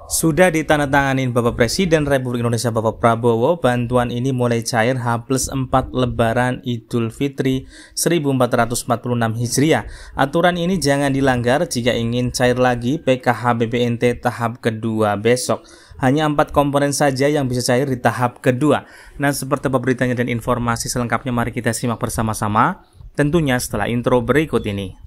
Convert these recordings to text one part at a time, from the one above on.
Sudah ditandatangani Bapak Presiden Republik Indonesia Bapak Prabowo, bantuan ini mulai cair H+4 Lebaran Idul Fitri 1446 Hijriah. Aturan ini jangan dilanggar jika ingin cair lagi PKH BPNT tahap kedua besok. Hanya 4 komponen saja yang bisa cair di tahap kedua. Nah, seperti apa beritanya dan informasi selengkapnya mari kita simak bersama-sama. Tentunya setelah intro berikut ini.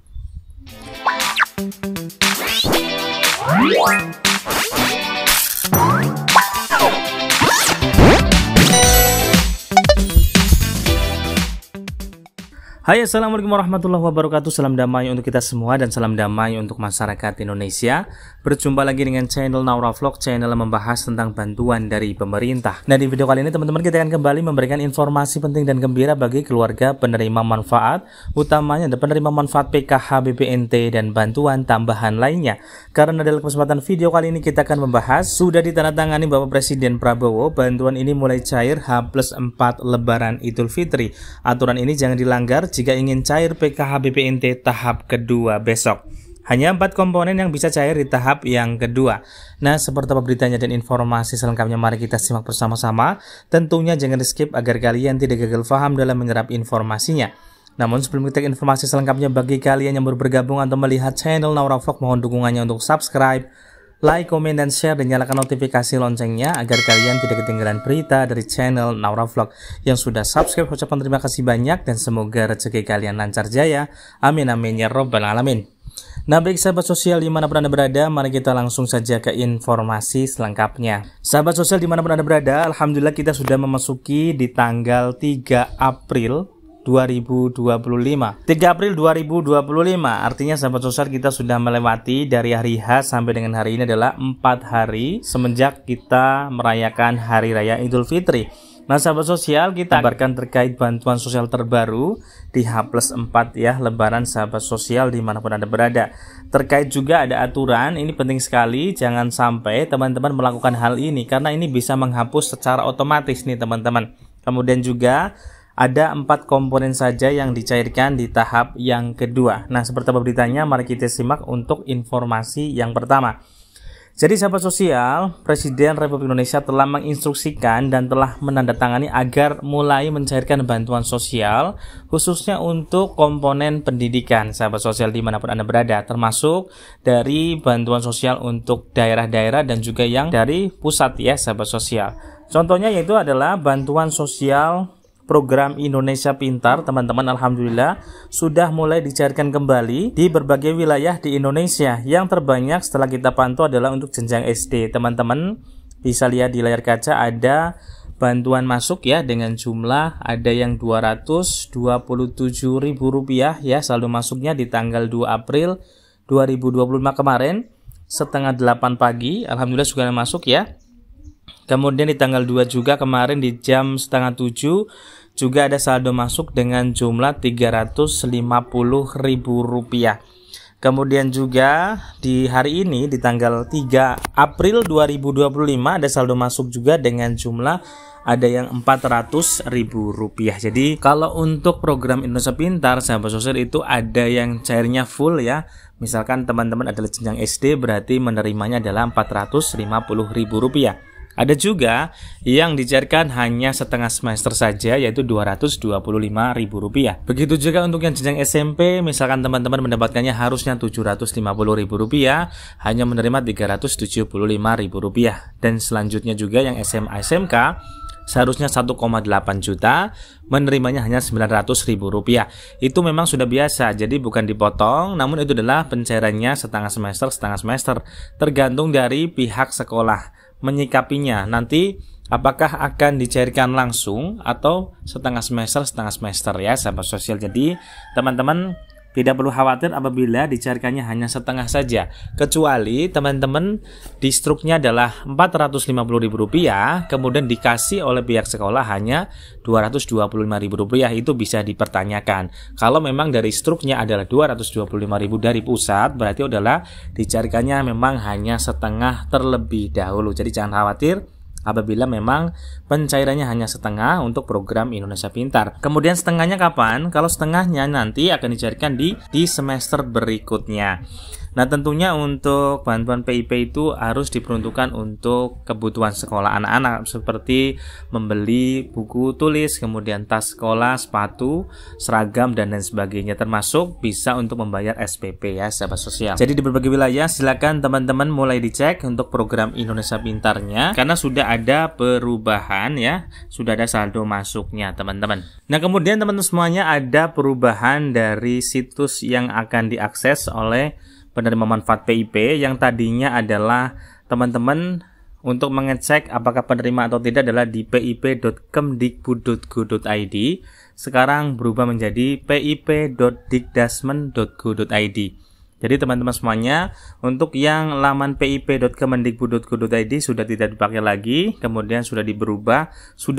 Hai, assalamualaikum warahmatullahi wabarakatuh. Salam damai untuk kita semua dan salam damai untuk masyarakat Indonesia. Berjumpa lagi dengan channel Naura Vlog, channel yang membahas tentang bantuan dari pemerintah. Nah, di video kali ini teman-teman kita akan kembali memberikan informasi penting dan gembira bagi keluarga penerima manfaat, utamanya penerima manfaat PKH BPNT dan bantuan tambahan lainnya. Karena dalam kesempatan video kali ini kita akan membahas sudah ditandatangani Bapak Presiden Prabowo, bantuan ini mulai cair H+4 Lebaran Idul Fitri. Aturan ini jangan dilanggar jika ingin cair PKH BPNT tahap kedua besok. Hanya 4 komponen yang bisa cair di tahap yang kedua. Nah, seperti apa beritanya dan informasi selengkapnya mari kita simak bersama-sama. Tentunya jangan di skip agar kalian tidak gagal paham dalam menyerap informasinya. Namun sebelum kita ke informasi selengkapnya, bagi kalian yang baru bergabung atau melihat channel Naura Vlog, mohon dukungannya untuk subscribe, like, komen, dan share, dan nyalakan notifikasi loncengnya agar kalian tidak ketinggalan berita dari channel Naura Vlog. Yang sudah subscribe, ucapkan terima kasih banyak dan semoga rezeki kalian lancar jaya. Amin amin ya robbal alamin. Nah, baik sahabat sosial dimanapun Anda berada, mari kita langsung saja ke informasi selengkapnya. Sahabat sosial dimanapun Anda berada, alhamdulillah kita sudah memasuki di tanggal 3 April 2025. 3 April 2025 artinya sahabat sosial kita sudah melewati dari hari H sampai dengan hari ini adalah 4 hari semenjak kita merayakan Hari Raya Idul Fitri. Nah, sahabat sosial kita kabarkan terkait bantuan sosial terbaru di H+4 ya Lebaran sahabat sosial dimanapun Anda berada. Terkait juga ada aturan, ini penting sekali, jangan sampai teman-teman melakukan hal ini karena ini bisa menghapus secara otomatis nih teman-teman. Kemudian juga ada 4 komponen saja yang dicairkan di tahap yang kedua. Nah, seperti apa beritanya, mari kita simak untuk informasi yang pertama. Jadi sahabat sosial, Presiden Republik Indonesia telah menginstruksikan dan telah menandatangani agar mulai mencairkan bantuan sosial khususnya untuk komponen pendidikan sahabat sosial dimanapun Anda berada, termasuk dari bantuan sosial untuk daerah-daerah dan juga yang dari pusat ya sahabat sosial. Contohnya yaitu adalah bantuan sosial program Indonesia Pintar, teman-teman, alhamdulillah sudah mulai dicairkan kembali di berbagai wilayah di Indonesia. Yang terbanyak setelah kita pantau adalah untuk jenjang SD. Teman-teman bisa lihat di layar kaca ada bantuan masuk ya dengan jumlah ada yang Rp227.000 ya, saldo masuknya di tanggal 2 April 2025 kemarin setengah 8 pagi, alhamdulillah sudah masuk ya. Kemudian di tanggal 2 juga kemarin di jam setengah 7 juga ada saldo masuk dengan jumlah Rp350.000. Kemudian juga di hari ini di tanggal 3 April 2025 ada saldo masuk juga dengan jumlah ada yang Rp400.000. Jadi kalau untuk program Indonesia Pintar sahabat sosial itu ada yang cairnya full ya. Misalkan teman-teman adalah jenjang SD berarti menerimanya adalah Rp450.000. Ada juga yang dicairkan hanya setengah semester saja yaitu Rp225.000. Begitu juga untuk yang jenjang SMP, misalkan teman-teman mendapatkannya harusnya Rp750.000, hanya menerima Rp375.000. Dan selanjutnya juga yang SMA SMK seharusnya 1,8 juta, menerimanya hanya Rp900.000. Itu memang sudah biasa, jadi bukan dipotong, namun itu adalah pencairannya setengah semester, tergantung dari pihak sekolah menyikapinya. Nanti apakah akan dicairkan langsung atau setengah semester ya sahabat sosial. Jadi teman-teman tidak perlu khawatir apabila dicairkannya hanya setengah saja, kecuali teman-teman di struknya adalah Rp450.000 kemudian dikasih oleh pihak sekolah hanya Rp225.000, itu bisa dipertanyakan. Kalau memang dari struknya adalah Rp225.000 dari pusat, berarti adalah dicairkannya memang hanya setengah terlebih dahulu. Jadi jangan khawatir apabila memang pencairannya hanya setengah untuk program Indonesia Pintar. Kemudian setengahnya kapan? Kalau setengahnya nanti akan dicairkan di semester berikutnya. Nah, tentunya untuk bantuan PIP itu harus diperuntukkan untuk kebutuhan sekolah anak-anak seperti membeli buku tulis, kemudian tas sekolah, sepatu, seragam, dan lain sebagainya, termasuk bisa untuk membayar SPP ya, sahabat sosial. Jadi di berbagai wilayah silakan teman-teman mulai dicek untuk program Indonesia Pintarnya karena sudah ada perubahan ya, sudah ada saldo masuknya teman-teman. Nah, kemudian teman-teman semuanya ada perubahan dari situs yang akan diakses oleh penerima manfaat PIP yang tadinya adalah teman-teman untuk mengecek apakah penerima atau tidak adalah di pip.kemdikbud.go.id, sekarang berubah menjadi pip.dikdasmen.go.id. Jadi teman-teman semuanya, untuk yang laman pip.kemdikbud.go.id sudah tidak dipakai lagi, kemudian sudah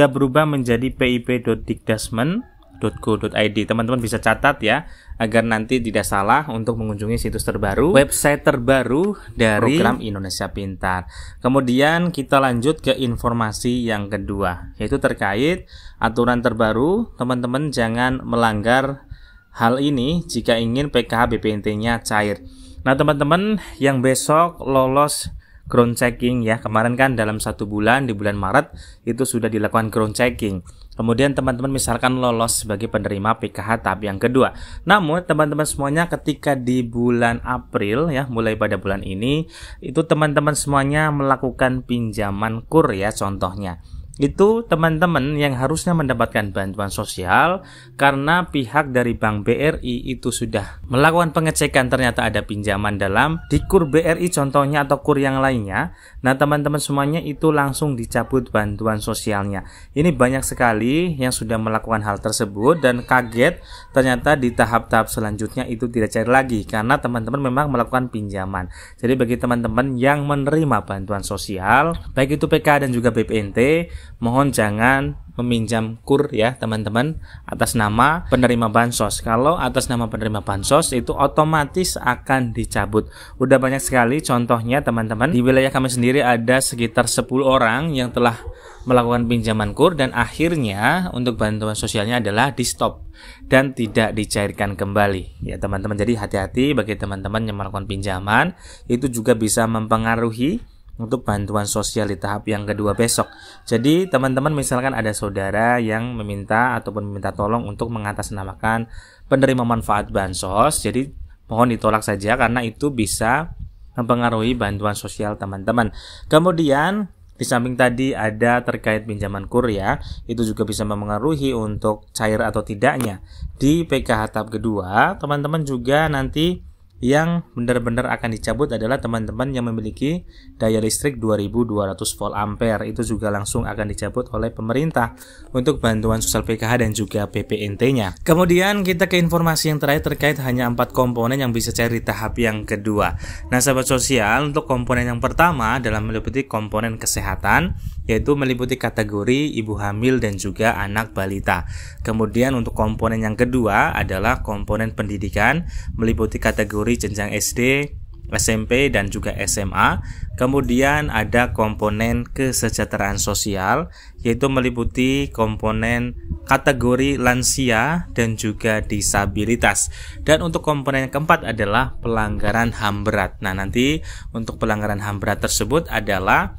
berubah menjadi pip.dikdasmen.go.id. Teman-teman bisa catat ya, agar nanti tidak salah untuk mengunjungi situs terbaru, website terbaru dari program Indonesia Pintar. Kemudian kita lanjut ke informasi yang kedua, yaitu terkait aturan terbaru. Teman-teman jangan melanggar hal ini jika ingin PKH BPNT-nya cair. Nah, teman-teman yang besok lolos ground checking ya, kemarin kan dalam 1 bulan, di bulan Maret itu sudah dilakukan ground checking. Kemudian teman-teman misalkan lolos sebagai penerima PKH tahap yang kedua. Namun teman-teman semuanya ketika di bulan April ya, mulai pada bulan ini, itu teman-teman semuanya melakukan pinjaman KUR ya, contohnya. Itu teman-teman yang harusnya mendapatkan bantuan sosial karena pihak dari Bank BRI itu sudah melakukan pengecekan, ternyata ada pinjaman dalam di KUR BRI contohnya atau KUR yang lainnya. Nah, teman-teman semuanya itu langsung dicabut bantuan sosialnya. Ini banyak sekali yang sudah melakukan hal tersebut dan kaget ternyata di tahap-tahap selanjutnya itu tidak cair lagi karena teman-teman memang melakukan pinjaman. Jadi bagi teman-teman yang menerima bantuan sosial, baik itu PK dan juga BPNT, mohon jangan meminjam KUR ya teman-teman atas nama penerima bansos. Kalau atas nama penerima bansos itu otomatis akan dicabut. Udah banyak sekali contohnya teman-teman. Di wilayah kami sendiri ada sekitar 10 orang yang telah melakukan pinjaman KUR dan akhirnya untuk bantuan sosialnya adalah di stop dan tidak dicairkan kembali ya teman-teman. Jadi hati-hati bagi teman-teman yang melakukan pinjaman, itu juga bisa mempengaruhi untuk bantuan sosial di tahap yang kedua besok. Jadi teman-teman misalkan ada saudara yang meminta ataupun meminta tolong untuk mengatasnamakan penerima manfaat bansos, jadi mohon ditolak saja karena itu bisa mempengaruhi bantuan sosial teman-teman. Kemudian di samping tadi ada terkait pinjaman KUR ya, itu juga bisa mempengaruhi untuk cair atau tidaknya di PKH tahap kedua. Teman-teman juga nanti yang benar-benar akan dicabut adalah teman-teman yang memiliki daya listrik 2200 volt ampere. Itu juga langsung akan dicabut oleh pemerintah untuk bantuan sosial PKH dan juga BPNT-nya. Kemudian kita ke informasi yang terakhir terkait hanya 4 komponen yang bisa cair di tahap yang kedua. Nah, sahabat sosial, untuk komponen yang pertama adalah meliputi komponen kesehatan, yaitu meliputi kategori ibu hamil dan juga anak balita. Kemudian untuk komponen yang kedua adalah komponen pendidikan, meliputi kategori jenjang SD, SMP, dan juga SMA. Kemudian ada komponen kesejahteraan sosial, yaitu meliputi komponen kategori lansia dan juga disabilitas. Dan untuk komponen yang keempat adalah pelanggaran HAM berat. Nah, nanti untuk pelanggaran HAM berat tersebut adalah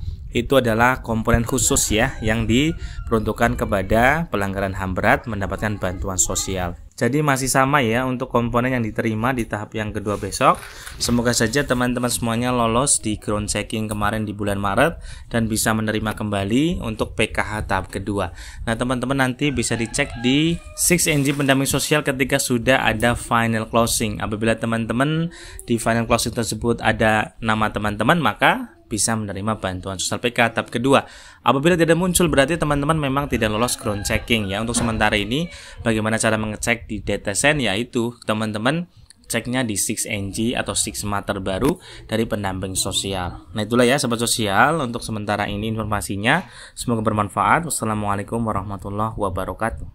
komponen khusus ya yang diperuntukkan kepada pelanggaran HAM berat mendapatkan bantuan sosial. Jadi masih sama ya untuk komponen yang diterima di tahap yang kedua besok. Semoga saja teman-teman semuanya lolos di ground checking kemarin di bulan Maret dan bisa menerima kembali untuk PKH tahap kedua. Nah, teman-teman nanti bisa dicek di 6NG pendamping sosial ketika sudah ada final closing. Apabila teman-teman di final closing tersebut ada nama teman-teman, maka bisa menerima bantuan sosial PK tahap kedua. Apabila tidak muncul berarti teman-teman memang tidak lolos ground checking ya. Untuk sementara ini bagaimana cara mengecek di DTSN, yaitu teman-teman ceknya di 6NG atau Sigma terbaru dari pendamping sosial. Nah, itulah ya sahabat sosial untuk sementara ini informasinya. Semoga bermanfaat. Wassalamualaikum warahmatullahi wabarakatuh.